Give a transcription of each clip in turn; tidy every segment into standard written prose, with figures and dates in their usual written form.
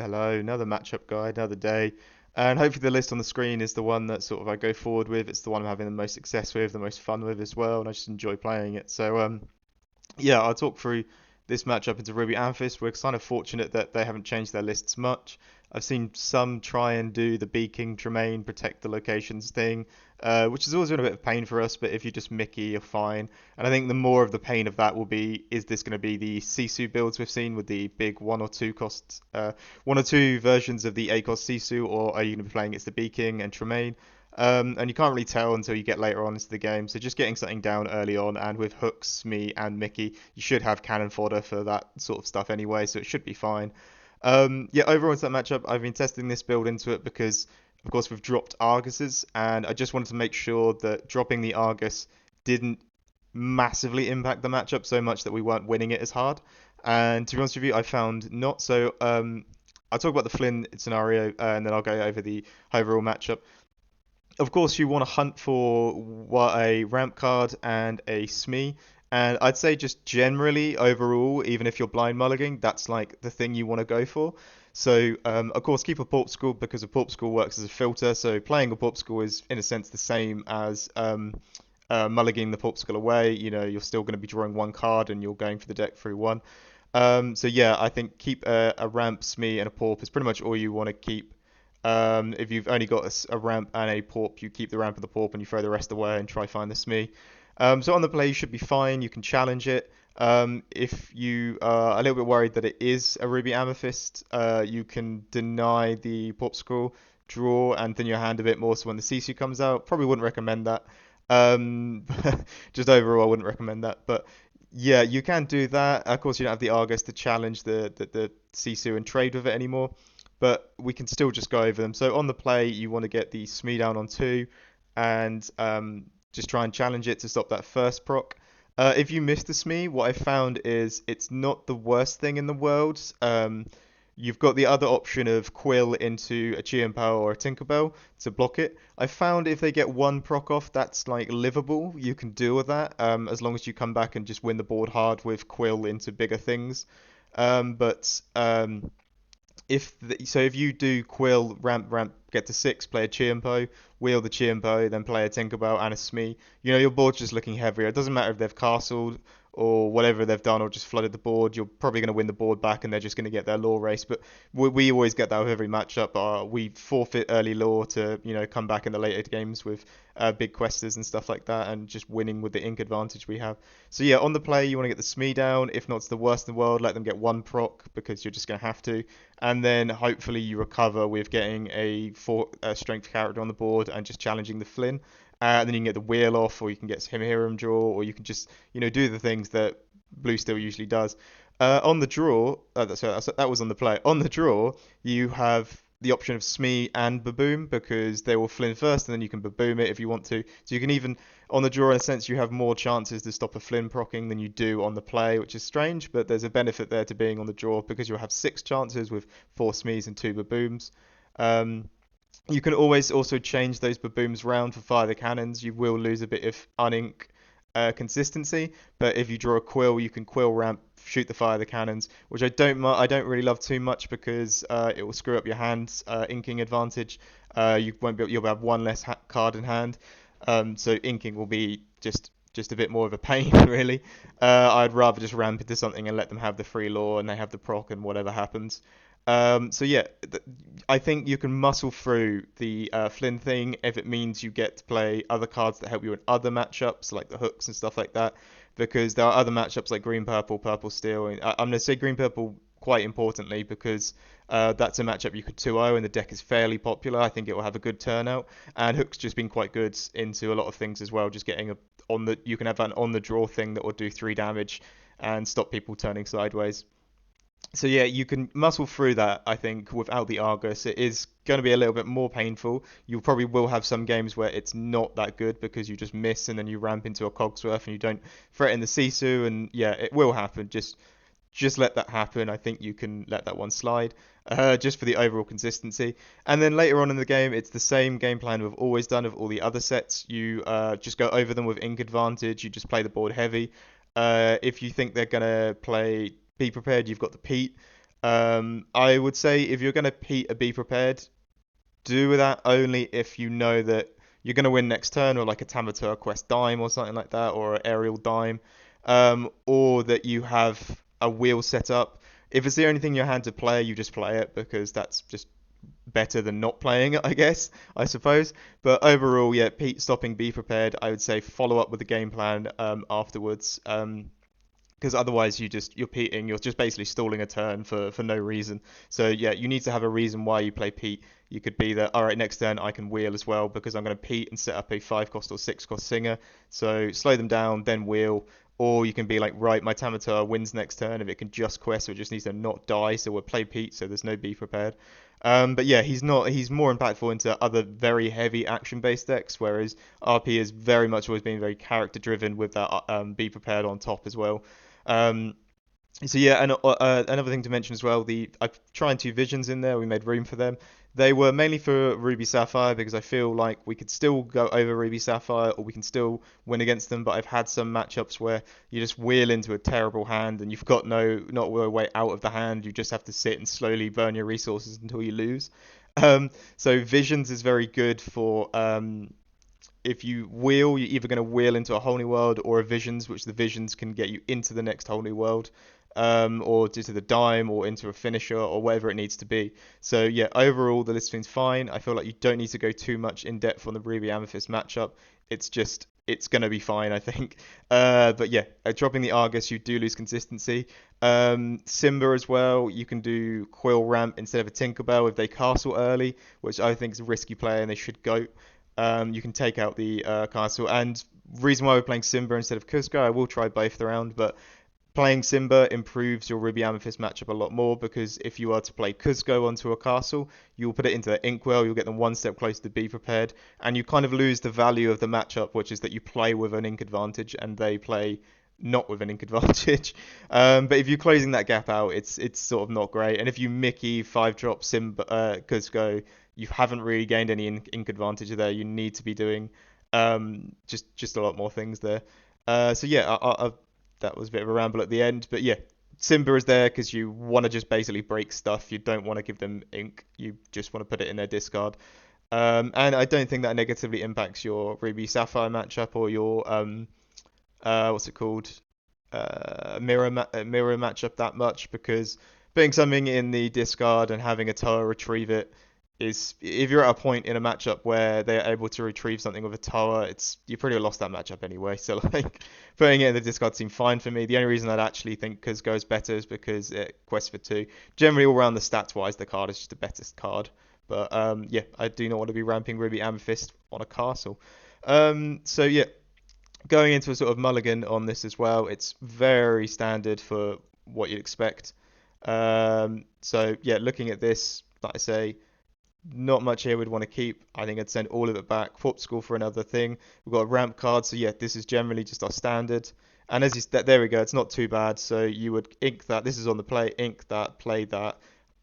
hello. Another matchup guide, another day. And hopefully the list on the screen is the one that sort of I go forward with. It's the one I'm having the most success with, the most fun with as well, and I just enjoy playing it. Yeah, I'll talk through this matchup into Ruby Amethyst. We're kind of fortunate that they haven't changed their lists much. I've seen some try and do the B King Tremaine protect the locations thing, which has always been a bit of pain for us. But if you just Mickey, you're fine. And I think the more of the pain of that will be: is this going to be the Sisu builds we've seen with the big one or two versions of the A cost Sisu, or are you going to be playing against the B King and Tremaine? And you can't really tell until you get later on into the game. So just getting something down early on, and with Hooks, me, and Mickey, you should have cannon fodder for that sort of stuff anyway, so it should be fine. Yeah, overall into that matchup, I've been testing this build into it because, of course, we've dropped Arguses, and I just wanted to make sure that dropping the Argus didn't massively impact the matchup so much that we weren't winning it as hard. And to be honest with you, I found not so. I'll talk about the Flynn scenario, and then I'll go over the overall matchup. Of course, you want to hunt for what a ramp card and a SME. And I'd say just generally overall, even if you're blind mulligan, that's like the thing you want to go for. So of course keep a Porp School because a Porp School works as a filter. So playing a Porp School is in a sense the same as mulliganing the Porp School away. You know, you're still going to be drawing one card and you're going for the deck through one. So yeah, I think keep a ramp, SME, and a Porp is pretty much all you want to keep. If you've only got a ramp and a Porp, you keep the ramp and the Porp and you throw the rest away and try find the SME. So on the play, you should be fine. You can challenge it. If you are a little bit worried that it is a Ruby Amethyst, you can deny the Porp Scroll, draw, and thin your hand a bit more so when the Sisu comes out. Probably wouldn't recommend that. Um, just overall, I wouldn't recommend that. But yeah, you can do that. Of course, you don't have the Argus to challenge the Sisu and trade with it anymore, but we can still just go over them. So on the play, you want to get the Smee down on two, and just try and challenge it to stop that first proc. If you miss the Smee, what I found is it's not the worst thing in the world. You've got the other option of Quill into a Chiempo or a Tinkerbell to block it. I found if they get one proc off, that's like livable. You can deal with that as long as you come back and just win the board hard with Quill into bigger things. But if you do Quill ramp get to six, play a Chiempo, wheel the Chiempo, then play a Tinkerbell and a Smee, you know your board's just looking heavier. It doesn't matter if they've castled or whatever they've done or just flooded the board. You're probably going to win the board back and they're just going to get their lore race. But we always get that with every matchup. We forfeit early lore to come back in the later games with big questers and stuff like that, and just winning with the ink advantage we have. So yeah, on the play you want to get the Smee down. If not, it's the worst in the world. Let them get one proc because you're just going to have to, and then hopefully you recover with getting a four strength character on the board and just challenging the Flynn. And then you can get the wheel off, or you can get Him draw, or you can just do the things that blue still usually does. On the draw, that was on the play. On the draw, you have the option of Smee and Baboom because they will Flynn first, and then you can Baboom it if you want to. So you can even on the draw, in a sense, you have more chances to stop a Flynn procking than you do on the play, which is strange, but there's a benefit there to being on the draw because you'll have six chances with four Smees and two Babooms. Um, you can always also change those Babooms round for fire the cannons. You will lose a bit of unink consistency, but if you draw a Quill, you can Quill ramp, shoot the fire the cannons, which I don't really love too much because it will screw up your hand's inking advantage. You'll have one less card in hand, so inking will be just a bit more of a pain really. I'd rather just ramp into something and let them have the free lore and they have the proc and whatever happens. So yeah, I think you can muscle through the Flynn thing if it means you get to play other cards that help you in other matchups, like the hooks and stuff like that. Because there are other matchups like green purple, purple steel. I'm going to say green purple quite importantly because that's a matchup you could 2-0 and the deck is fairly popular. I think it will have a good turnout. And hooks just been quite good into a lot of things as well. Just getting you can have an on the draw thing that will do 3 damage and stop people turning sideways. So yeah, you can muscle through that. I think without the Argus, it is going to be a little bit more painful. You probably will have some games where it's not that good because you just miss and then you ramp into a Cogsworth and you don't threaten the Sisu, and yeah, it will happen. Just let that happen. I think you can let that one slide, just for the overall consistency. And then later on in the game, it's the same game plan we've always done of all the other sets. You just go over them with ink advantage. You just play the board heavy. If you think they're gonna play be prepared. You've got the Pete. I would say if you're going to Pete a Be Prepared, do that only if you know that you're going to win next turn, or like a Tamateur Quest Dime or something like that, or an Aerial Dime, or that you have a wheel set up. If it's the only thing in your hand to play, you just play it because that's just better than not playing it, I guess, I suppose. But overall, yeah, Pete stopping Be Prepared, I would say follow up with the game plan afterwards. Because otherwise you're peating, you're just basically stalling a turn for no reason. So yeah, you need to have a reason why you play Pete. You could be that, all right, next turn I can wheel as well because I'm going to Pete and set up a 5 cost or 6 cost Singer. So slow them down, then wheel. Or you can be like, right, my Tamatar wins next turn if it can just quest, so it just needs to not die. So we'll play Pete, so there's no Be Prepared. But yeah, he's not. He's more impactful into other very heavy action-based decks, whereas RP has very much always been very character-driven with that Be Prepared on top as well. Um, so yeah, and another thing to mention as well, I've tried two visions in there. We made room for them. They were mainly for Ruby Sapphire because I feel like we could still go over Ruby Sapphire or we can still win against them. But I've had some matchups where you just wheel into a terrible hand and you've got not a way out of the hand. You just have to sit and slowly burn your resources until you lose. So Visions is very good for if you wheel, you're either going to wheel into a whole new world or a visions, which the visions can get you into the next whole new world, or into the dime or into a finisher or whatever it needs to be. So yeah, overall the listing's fine. I feel like you don't need to go too much in depth on the Ruby Amethyst matchup. It's gonna be fine, I think. But yeah, dropping the Argus, you do lose consistency. Simba as well, you can do Quill Ramp instead of a Tinkerbell if they castle early, which I think is a risky play and they should go. You can take out the castle. And reason why we're playing Simba instead of Kuzco, I will try both around, but playing Simba improves your Ruby Amethyst matchup a lot more because if you are to play Kuzco onto a castle, you'll put it into the Inkwell, you'll get them one step closer to Be Prepared, and you kind of lose the value of the matchup, which is that you play with an ink advantage and they play not with an ink advantage. But if you're closing that gap out, it's sort of not great. And if you Mickey 5-drop Simba Kuzco, you haven't really gained any ink advantage there. You need to be doing just a lot more things there. So yeah, that was a bit of a ramble at the end, but yeah, Simba is there because you want to just basically break stuff. You don't want to give them ink. You just want to put it in their discard. And I don't think that negatively impacts your Ruby Sapphire matchup or your what's it called mirror matchup that much because putting something in the discard and having a Toa retrieve it is if you're at a point in a matchup where they're able to retrieve something with a tower, it's you pretty well lost that matchup anyway. So like putting it in the discard seemed fine for me. The only reason I'd actually think Kuzco is better is because it quests for 2. Generally all around the stats wise, the card is just the better card. But yeah, I do not want to be ramping Ruby Amethyst on a castle. So yeah, going into a sort of mulligan on this as well. It's very standard for what you'd expect. So yeah, looking at this, like I say, not much here we'd want to keep. I think I'd send all of it back. Warp School for another thing. We've got a ramp card, so yeah, this is generally just our standard. And as you there we go, it's not too bad. So you would ink that. This is on the play. Ink that. Play that.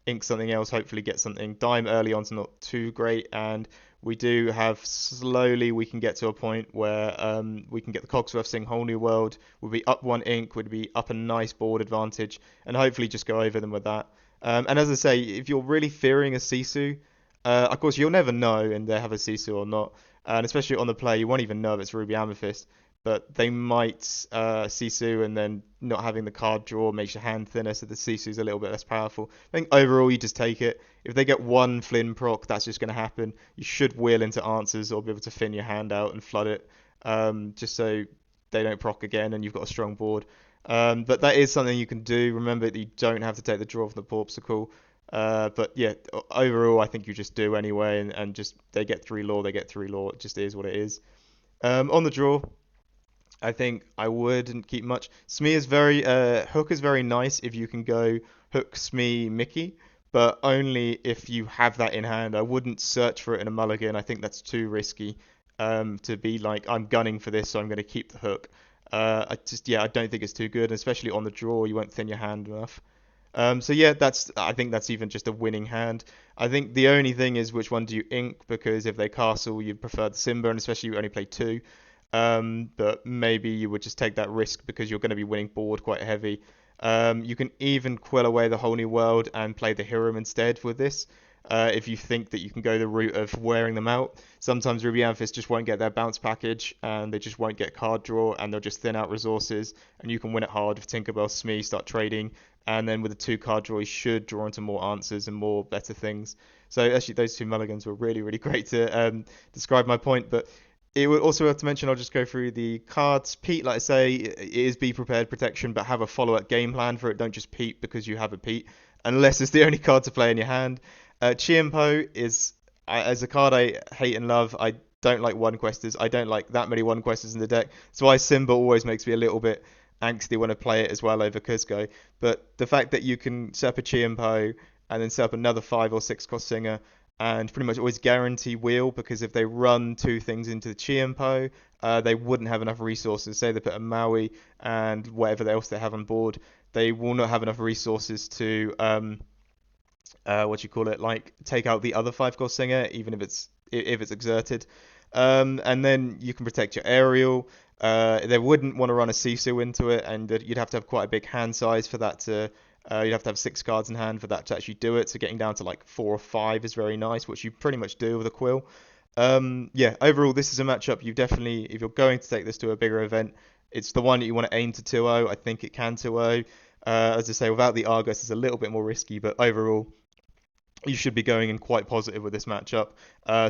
Ink something else. Hopefully get something. Dime early on's not too great, and we do have slowly we can get to a point where we can get the Cogsworth Sing Whole New World. We'll be up 1 ink. Would be up a nice board advantage, and hopefully just go over them with that. And as I say, if you're really fearing a Sisu, of course, you'll never know and they have a Sisu or not. And especially on the play, you won't even know if it's Ruby Amethyst. But they might Sisu and then not having the card draw makes your hand thinner, so the Sisu is a little bit less powerful. I think overall you just take it. If they get one Flynn proc, that's just going to happen. You should wheel into answers or be able to thin your hand out and flood it, just so they don't proc again and you've got a strong board. But that is something you can do. Remember that you don't have to take the draw from the Porpsicle. But yeah, overall, I think you just do anyway, and just they get 3 law, they get 3 law. It just is what it is. On the draw, I think I wouldn't keep much. Smee is very hook is very nice if you can go hook Smee Mickey, but only if you have that in hand. I wouldn't search for it in a mulligan. I think that's too risky. To be like I'm gunning for this, so I'm going to keep the hook. I don't think it's too good, especially on the draw. You won't thin your hand enough. So yeah, I think that's even just a winning hand. I think the only thing is which one do you ink because if they castle, you prefer the Simba, and especially you only play 2. But maybe you would just take that risk because you're going to be winning board quite heavy. You can even quill away the whole new world and play the Hiram instead with this. If you think that you can go the route of wearing them out, sometimes Ruby Amethyst just won't get their bounce package and they just won't get card draw and they'll just thin out resources and you can win it hard with Tinkerbell Smee, start trading, and then with the two card draw you should draw into more answers and more better things. So actually those two mulligans were really, really great to describe my point, but it would also have to mention, I'll just go through the cards. Pete, like I say, it is be prepared protection, but have a follow-up game plan for it. Don't just Pete because you have a Pete, unless it's the only card to play in your hand. Chiempo is, as a card I hate and love. I don't like one questers. I don't like that many one questers in the deck. That's why Simba always makes me a little bit angsty when I play it as well over Cusco. But the fact that you can set up a Chiempo and then set up another 5 or 6 cost singer and pretty much always guarantee wheel, because if they run two things into the Chiempo, they wouldn't have enough resources. Say they put a Maui and whatever else they have on board, they will not have enough resources to what do you call it, like take out the other 5 cost singer, even if it's exerted. And then you can protect your aerial. They wouldn't want to run a Sisu into it, and you'd have to have quite a big hand size for that to. You'd have to have 6 cards in hand for that to actually do it. So getting down to like 4 or 5 is very nice, which you pretty much do with a quill. Yeah, overall, this is a matchup you definitely, if you're going to take this to a bigger event, it's the one that you want to aim to 2-0. I think it can 2-0. As I say, without the Argus, it's a little bit more risky, but overall, you should be going in quite positive with this matchup.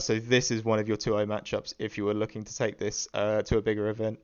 So this is one of your 2-0 matchups if you were looking to take this to a bigger event.